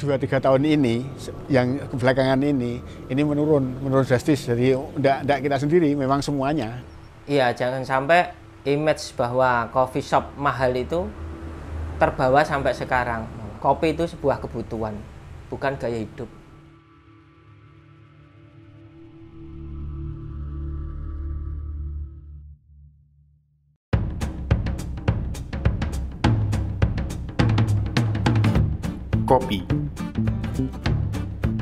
2-3 tahun ini, yang belakangan ini menurun drastis. Jadi enggak kita sendiri, memang semuanya. Iya, jangan sampai image bahwa coffee shop mahal itu terbawa sampai sekarang. Kopi itu sebuah kebutuhan, bukan gaya hidup. Kopi.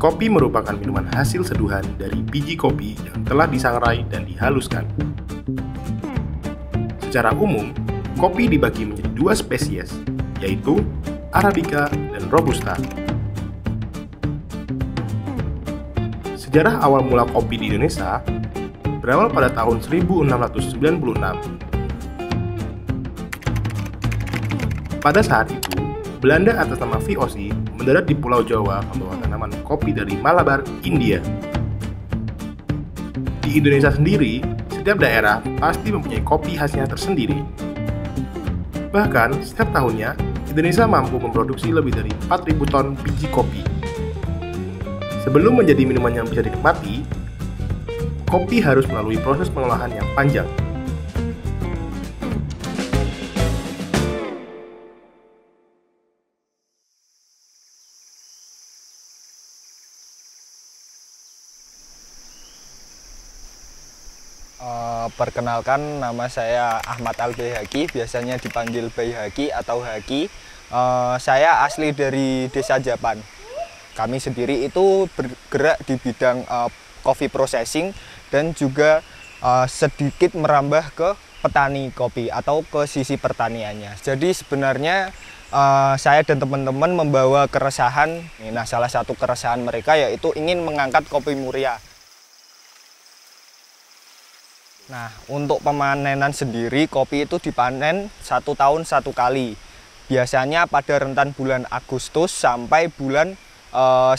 Kopi merupakan minuman hasil seduhan dari biji kopi yang telah disangrai dan dihaluskan. Secara umum, kopi dibagi menjadi 2 spesies, yaitu Arabica dan Robusta. Sejarah awal mula kopi di Indonesia berawal pada tahun 1696. Pada saat itu, Belanda atas nama VOC mendarat di Pulau Jawa membawa tanaman kopi dari Malabar, India. Di Indonesia sendiri, setiap daerah pasti mempunyai kopi khasnya tersendiri. Bahkan, setiap tahunnya, Indonesia mampu memproduksi lebih dari 4.000 ton biji kopi. Sebelum menjadi minuman yang bisa dinikmati, kopi harus melalui proses pengolahan yang panjang. Perkenalkan, nama saya Ahmad Al-Baihaqi, biasanya dipanggil Baihaqi atau Haki. Saya asli dari Desa Japan. Kami sendiri itu bergerak di bidang coffee processing dan juga sedikit merambah ke petani kopi atau ke sisi pertaniannya. Jadi sebenarnya saya dan teman-teman membawa keresahan. Nah, salah satu keresahan mereka yaitu ingin mengangkat kopi muria. Nah, untuk pemanenan sendiri, kopi itu dipanen 1 tahun 1 kali. Biasanya pada rentan bulan Agustus sampai bulan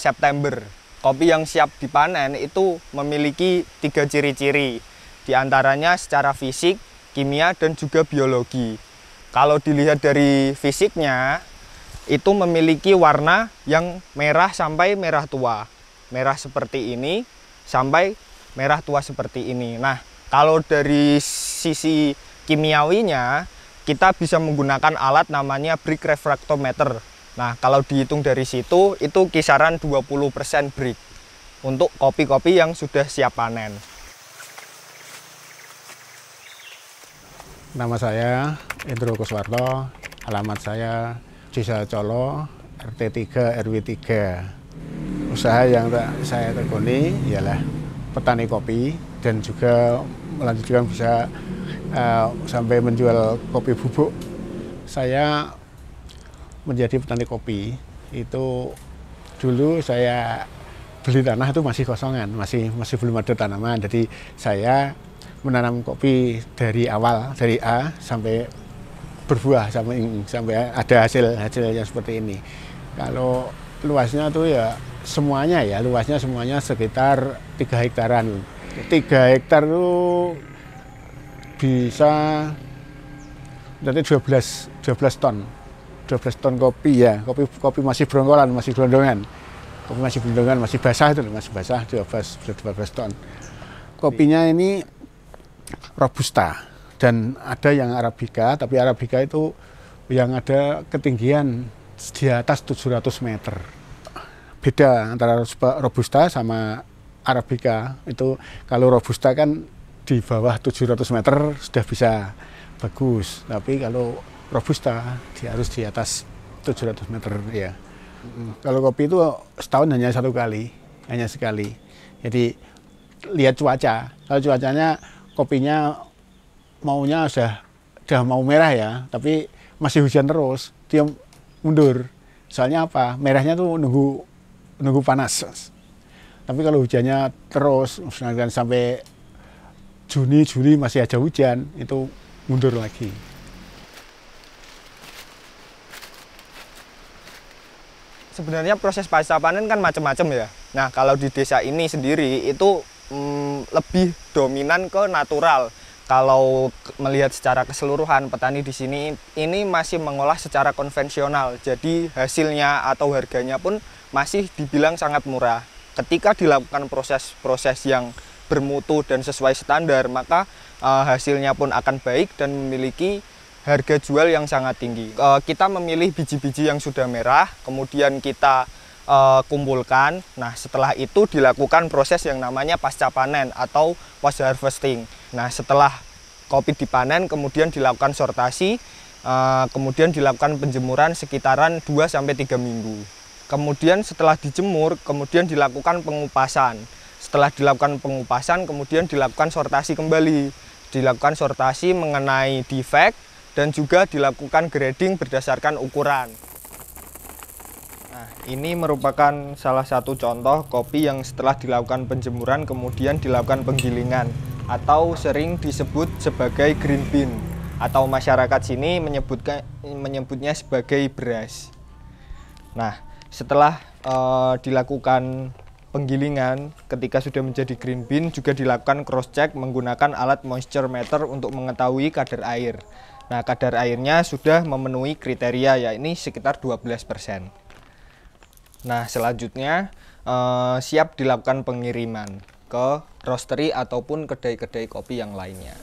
September. Kopi yang siap dipanen itu memiliki 3 ciri-ciri. Di antaranya secara fisik, kimia, dan juga biologi. Kalau dilihat dari fisiknya, itu memiliki warna yang merah sampai merah tua. Merah seperti ini sampai merah tua seperti ini. Nah, kalau dari sisi kimiawinya, kita bisa menggunakan alat namanya brick refractometer. Nah, kalau dihitung dari situ, itu kisaran 20% brick untuk kopi-kopi yang sudah siap panen. Nama saya Indro Kuswarto, alamat saya Desa Colo, RT 3 RW 3. Usaha yang saya tekuni ialah petani kopi dan juga melanjutkan bisa sampai menjual kopi bubuk. Saya menjadi petani kopi itu dulu saya beli tanah itu masih kosongan, masih belum ada tanaman. Jadi saya menanam kopi dari awal, dari A sampai berbuah sampai ada hasilnya seperti ini. Kalau luasnya tuh ya luasnya semuanya sekitar 3 hektaran. 3 hektar itu bisa berarti 12 ton. 12 ton kopi ya. Kopi masih berongkolan, masih gelondongan. Kopi masih gelondongan, masih basah itu, masih basah 12 ton. Kopinya ini Robusta dan ada yang Arabica, tapi Arabica itu yang ada ketinggian di atas 700 meter. Beda antara Robusta sama Arabica. Itu kalau Robusta kan di bawah 700 meter sudah bisa bagus, tapi kalau Robusta harus di atas 700 meter ya. Kalau kopi itu setahun hanya sekali. Jadi lihat cuaca. Kalau cuacanya kopinya maunya sudah mau merah ya, tapi masih hujan terus, dia mundur. Soalnya apa? Merahnya tuh nunggu panas. Tapi kalau hujannya terus, misalkan sampai Juni, Juli masih ada hujan, itu mundur lagi. Sebenarnya proses pasca panen kan macam-macam ya. Nah, kalau di desa ini sendiri itu lebih dominan ke natural. Kalau melihat secara keseluruhan, petani di sini ini masih mengolah secara konvensional. Jadi hasilnya atau harganya pun masih dibilang sangat murah. Ketika dilakukan proses-proses yang bermutu dan sesuai standar, maka hasilnya pun akan baik dan memiliki harga jual yang sangat tinggi. Kita memilih biji-biji yang sudah merah, kemudian kita kumpulkan. Nah, setelah itu dilakukan proses yang namanya pasca panen atau post harvesting. Nah, setelah kopi dipanen, kemudian dilakukan sortasi, kemudian dilakukan penjemuran sekitaran 2-3 minggu. Kemudian setelah dijemur, kemudian dilakukan pengupasan. Setelah dilakukan pengupasan, kemudian dilakukan sortasi kembali. Dilakukan sortasi mengenai defect dan juga dilakukan grading berdasarkan ukuran. Nah, ini merupakan salah satu contoh kopi yang setelah dilakukan penjemuran kemudian dilakukan penggilingan atau sering disebut sebagai green bean, atau masyarakat sini menyebutnya sebagai beras. Nah, setelah dilakukan penggilingan, ketika sudah menjadi green bean juga dilakukan cross check menggunakan alat moisture meter untuk mengetahui kadar air. Nah, kadar airnya sudah memenuhi kriteria, yakni sekitar 12%. Nah, selanjutnya siap dilakukan pengiriman ke roastery ataupun kedai-kedai kopi yang lainnya.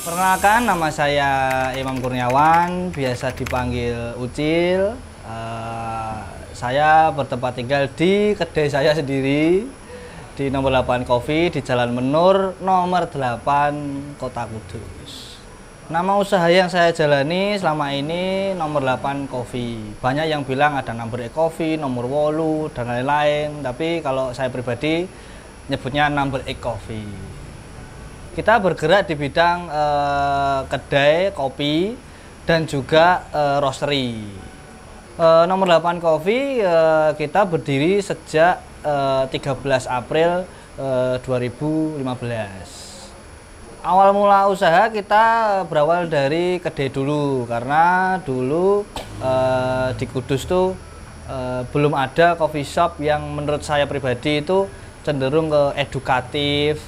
Perkenalkan, nama saya Imam Kurniawan, biasa dipanggil Ucil. Saya bertempat tinggal di kedai saya sendiri di nomor 8 Coffee di Jalan Menur nomor 8 Kota Kudus. Nama usaha yang saya jalani selama ini nomor 8 Coffee. Banyak yang bilang ada nomor Coffee, nomor 8 dan lain-lain, tapi kalau saya pribadi nyebutnya nomor Coffee. Kita bergerak di bidang kedai kopi dan juga roastery. Nomor 8 Coffee kita berdiri sejak 13 April 2015. Awal mula usaha kita berawal dari kedai dulu, karena dulu di Kudus tuh belum ada coffee shop yang menurut saya pribadi itu cenderung ke edukatif,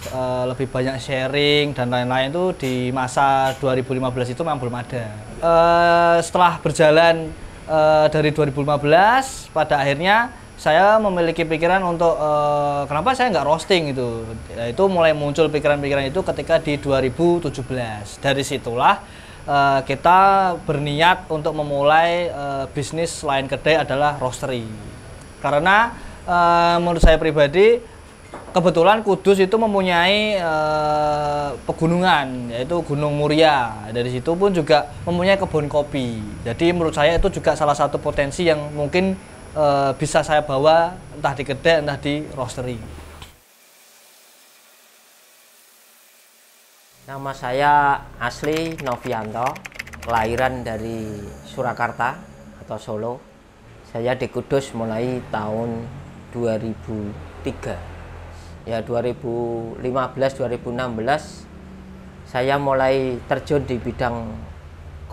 lebih banyak sharing dan lain-lain. Itu di masa 2015 itu memang belum ada. Setelah berjalan dari 2015, pada akhirnya saya memiliki pikiran untuk kenapa saya nggak roasting gitu. Itu mulai muncul pikiran-pikiran itu ketika di 2017. Dari situlah kita berniat untuk memulai bisnis selain kedai adalah roastery. Karena menurut saya pribadi, kebetulan Kudus itu mempunyai pegunungan, yaitu Gunung Muria. Dari situ pun juga mempunyai kebun kopi. Jadi menurut saya itu juga salah satu potensi yang mungkin bisa saya bawa entah di kedai, entah di roastery. Nama saya asli Novianto, kelahiran dari Surakarta atau Solo. Saya di Kudus mulai tahun 2003. Ya 2015-2016 saya mulai terjun di bidang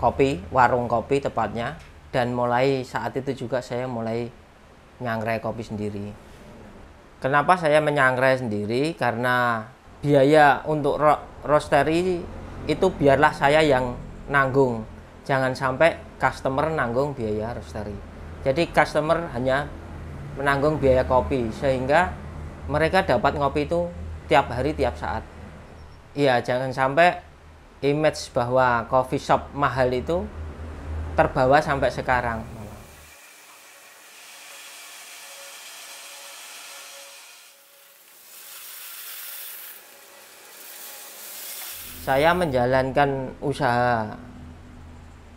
kopi, warung kopi tepatnya, dan mulai saat itu juga saya mulai nyangrai kopi sendiri. Kenapa saya menyangrai sendiri? Karena biaya untuk roastery itu biarlah saya yang nanggung, jangan sampai customer nanggung biaya roastery. Jadi customer hanya menanggung biaya kopi, sehingga mereka dapat ngopi itu tiap hari, tiap saat. Iya, jangan sampai image bahwa coffee shop mahal itu terbawa sampai sekarang. Saya menjalankan usaha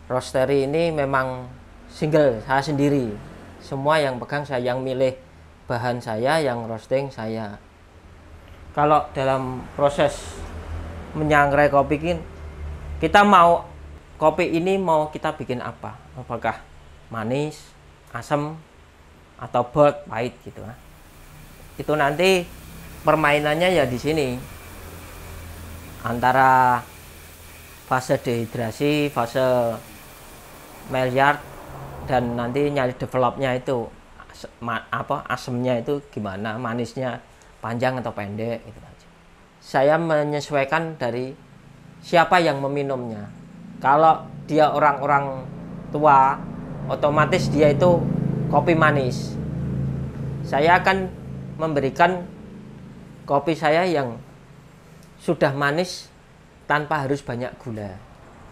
roastery ini memang single, saya sendiri. Semua yang pegang saya, yang milih bahan saya, yang roasting saya. Kalau dalam proses menyangrai kopi, kita mau kopi ini mau kita bikin apa? Apakah manis, asam, atau bold, pahit gitu. Itu nanti permainannya ya di sini. Antara fase dehidrasi, fase Maillard, dan nanti nyari developnya itu asamnya itu gimana, manisnya panjang atau pendek gitu aja. saya menyesuaikan dari siapa yang meminumnya. Kalau dia orang-orang tua, otomatis dia itu kopi manis. Saya akan memberikan kopi saya yang sudah manis tanpa harus banyak gula.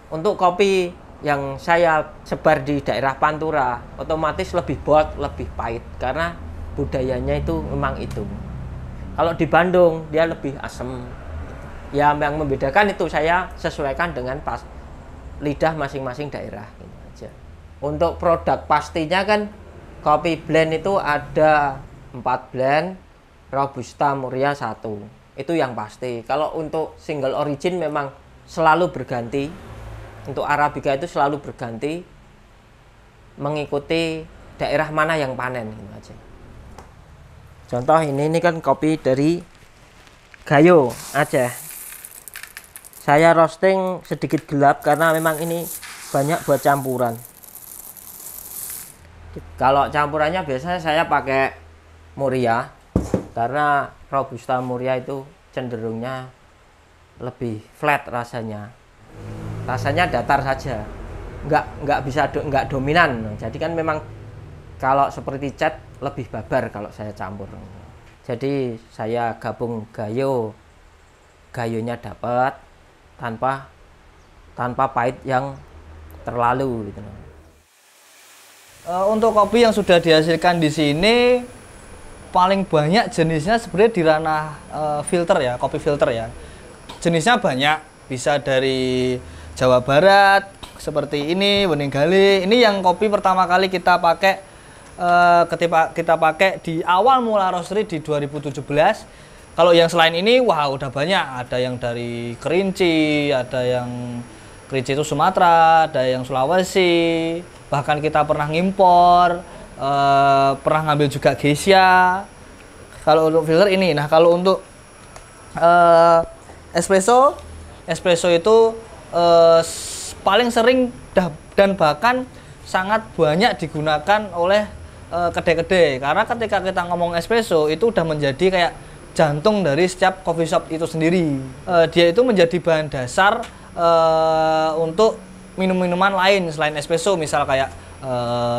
Untuk kopi yang saya sebar di daerah Pantura, otomatis lebih bold, lebih pahit karena budayanya itu memang itu. Kalau di Bandung dia lebih asam. Ya, yang membedakan itu saya sesuaikan dengan lidah masing-masing daerah gitu aja. Untuk produk pastinya kan kopi blend itu ada 4 blend, Robusta Muria 1. Itu yang pasti. Kalau untuk single origin memang selalu berganti. Untuk Arabica itu selalu berganti mengikuti daerah mana yang panen gitu aja. Contoh ini kan kopi dari Gayo Aceh. Saya roasting sedikit gelap karena memang ini banyak buat campuran. Kalau campurannya biasanya saya pakai Muria karena Robusta Muria itu cenderungnya lebih flat rasanya. Rasanya datar saja, nggak dominan. Jadi kan memang kalau seperti cat lebih babar kalau saya campur. Jadi saya gabung gayonya dapat tanpa pahit yang terlalu gitu. Untuk kopi yang sudah dihasilkan di sini paling banyak jenisnya sebenarnya di ranah filter ya, kopi filter ya. Jenisnya banyak, bisa dari Jawa Barat seperti ini, Weninggali. Ini yang kopi pertama kali kita pakai ketika kita pakai di awal mula roastery di 2017. Kalau yang selain ini, wah udah banyak. Ada yang dari Kerinci, ada yang Kerinci itu Sumatera, ada yang Sulawesi. Bahkan kita pernah ngimpor, pernah ngambil juga Geisha. Kalau untuk filter ini, nah kalau untuk espresso itu paling sering dan bahkan sangat banyak digunakan oleh kedai-kedai. Karena ketika kita ngomong espresso itu udah menjadi kayak jantung dari setiap coffee shop itu sendiri. Dia itu menjadi bahan dasar untuk minum-minuman lain selain espresso, misal kayak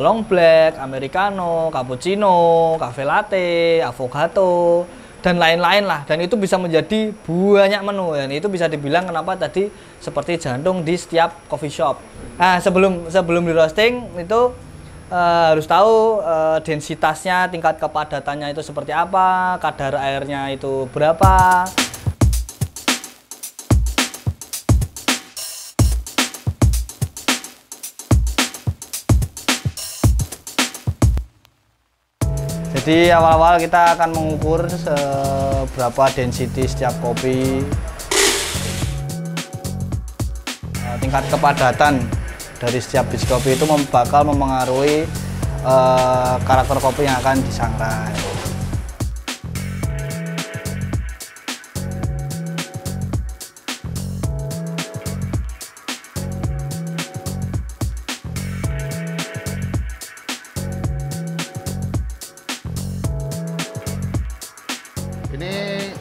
long black, americano, cappuccino, cafe latte, avocado, dan lain-lain lah. Dan itu bisa menjadi banyak menu, dan itu bisa dibilang kenapa tadi seperti jantung di setiap coffee shop. Nah, sebelum di roasting itu harus tahu densitasnya, tingkat kepadatannya itu seperti apa, kadar airnya itu berapa. Jadi awal-awal kita akan mengukur seberapa density setiap kopi, tingkat kepadatan dari setiap biji kopi itu bakal mempengaruhi karakter kopi yang akan disangrai. Ini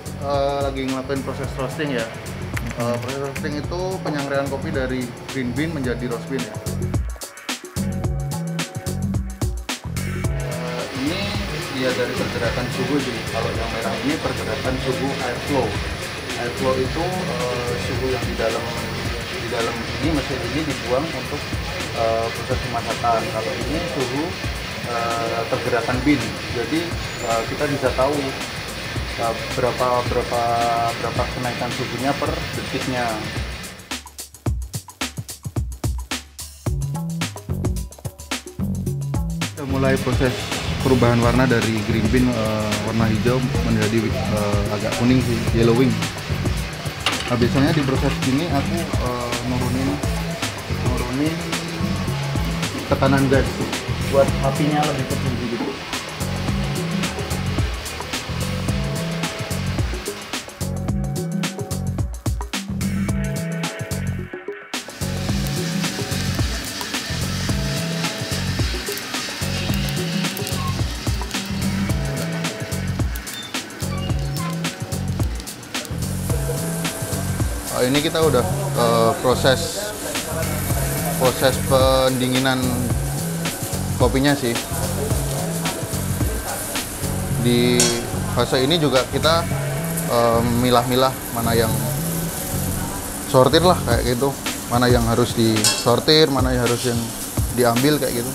lagi ngelakuin proses roasting ya. Proses roasting itu penyangraian kopi dari green bean menjadi roast bean ya. Ini dia dari pergerakan suhu, jadi kalau yang merah ini pergerakan suhu airflow. Airflow itu suhu yang di dalam ini, mesin ini dibuang untuk proses pemasakan. Kalau ini suhu pergerakan bean, jadi kita bisa tahu berapa kenaikan suhunya per detiknya. Kita mulai proses perubahan warna dari green bean warna hijau menjadi agak kuning sih, yellowing. Nah, biasanya di proses ini aku nurunin tekanan gas buat apinya lebih tinggi gitu. ini kita udah proses pendinginan kopinya sih. Di fase ini juga kita milah-milah mana yang sortir lah kayak gitu, mana yang harus disortir, mana yang harus yang diambil kayak gitu.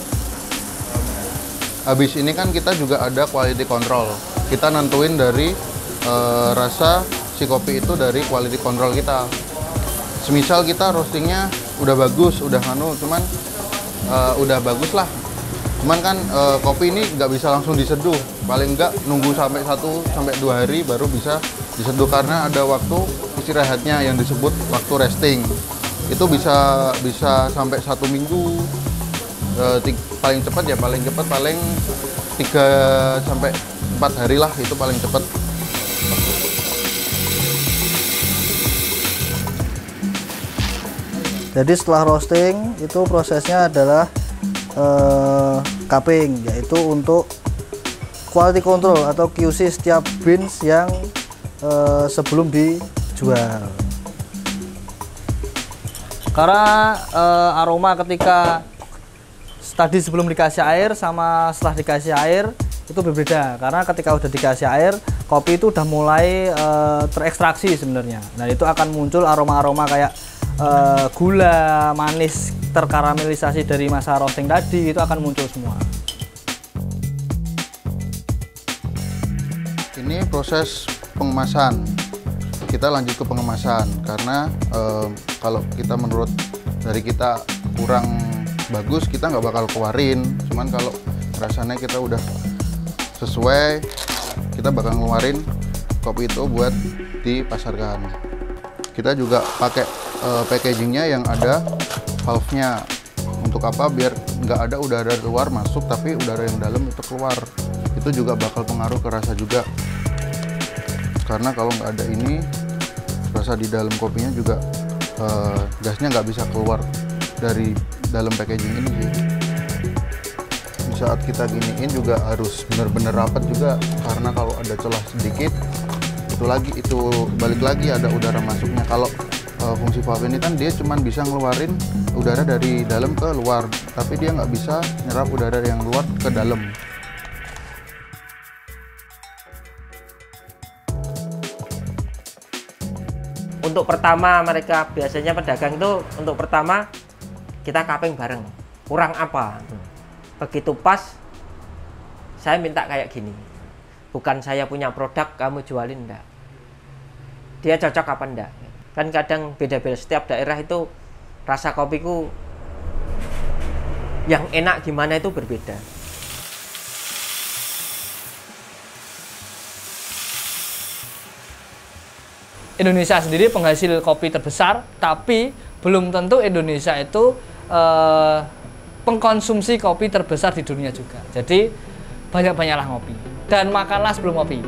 Habis ini kan kita juga ada quality control. Kita nentuin dari rasa si kopi itu dari quality control kita. Semisal kita roastingnya udah bagus, udah cuman udah bagus lah. Cuman kan kopi ini nggak bisa langsung diseduh. Paling nggak nunggu sampai 1-2 hari baru bisa diseduh karena ada waktu istirahatnya yang disebut waktu resting. Itu bisa sampai 1 minggu. Paling cepat 3-4 hari lah, itu paling cepat. Jadi setelah roasting itu prosesnya adalah cupping, yaitu untuk quality control atau QC setiap beans yang sebelum dijual. Karena aroma ketika tadi sebelum dikasih air sama setelah dikasih air itu berbeda. Karena ketika udah dikasih air, kopi itu udah mulai terekstraksi sebenarnya. Nah, itu akan muncul aroma-aroma kayak gula, manis, terkaramelisasi dari masa roasting tadi, itu akan muncul semua. Ini proses pengemasan. Kita lanjut ke pengemasan karena kalau kita menurut dari kita kurang bagus, kita nggak bakal keluarin. Cuman kalau rasanya kita udah sesuai, kita bakal ngeluarin kopi itu buat dipasarkan. Kita juga pakai packagingnya yang ada valve-nya. Untuk apa? Biar nggak ada udara luar masuk, tapi udara yang dalam itu keluar. Itu juga bakal pengaruh ke rasa juga. Karena kalau nggak ada ini, rasa di dalam kopinya juga gasnya nggak bisa keluar dari dalam packaging ini sih. Di saat kita giniin juga harus benar-benar rapat juga, karena kalau ada celah sedikit itu balik lagi ada udara masuknya. Kalau fungsi valve ini kan dia cuma bisa ngeluarin udara dari dalam ke luar, tapi dia nggak bisa nyerap udara yang luar ke dalam. Untuk pertama mereka biasanya pedagang itu untuk pertama kita cupping bareng. Kurang apa? Begitu pas saya minta kayak gini. Bukan saya punya produk kamu jualin, enggak. Dia cocok apa enggak? Kan kadang beda-beda, setiap daerah itu rasa kopiku yang enak gimana itu berbeda. Indonesia sendiri penghasil kopi terbesar, tapi belum tentu Indonesia itu pengkonsumsi kopi terbesar di dunia juga. Jadi banyak-banyaklah ngopi dan makanlah sebelum ngopi.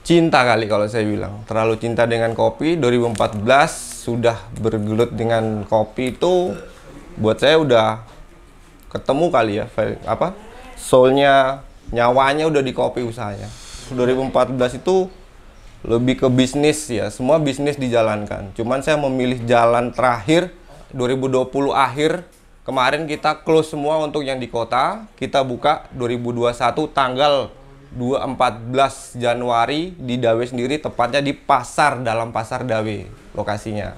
Cinta kali kalau saya bilang, terlalu cinta dengan kopi. 2014 sudah bergelut dengan kopi itu buat saya udah ketemu kali ya, soulnya, nyawanya udah di kopi usahanya. 2014 itu lebih ke bisnis ya, semua bisnis dijalankan. Cuman saya memilih jalan terakhir 2020 akhir. Kemarin kita close semua untuk yang di kota, kita buka 2021 tanggal 14 Januari di Dawe sendiri, tepatnya di pasar, dalam pasar Dawe lokasinya.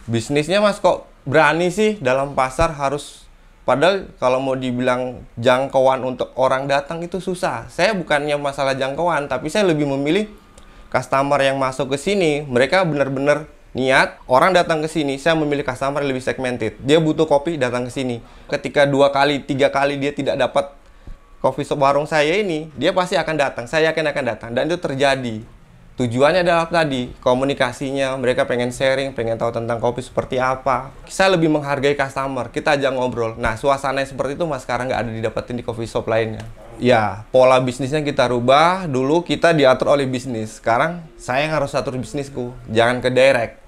Bisnisnya Mas kok berani sih dalam pasar harus, padahal kalau mau dibilang jangkauan untuk orang datang itu susah. Saya bukannya masalah jangkauan, tapi saya lebih memilih customer yang masuk ke sini, mereka benar-benar niat, orang datang ke sini, saya memilih customer lebih segmented. Dia butuh kopi, datang ke sini. Ketika 2 kali, 3 kali dia tidak dapat coffee shop warung saya ini, dia pasti akan datang. Saya yakin akan datang, dan itu terjadi. Tujuannya adalah tadi, komunikasinya, mereka pengen sharing, pengen tahu tentang kopi seperti apa. Saya lebih menghargai customer, kita ajak ngobrol. Nah, suasana seperti itu Mas sekarang nggak ada didapetin di coffee shop lainnya. ya pola bisnisnya kita rubah. Dulu kita diatur oleh bisnis, sekarang saya yang harus atur bisnisku, jangan ke direct.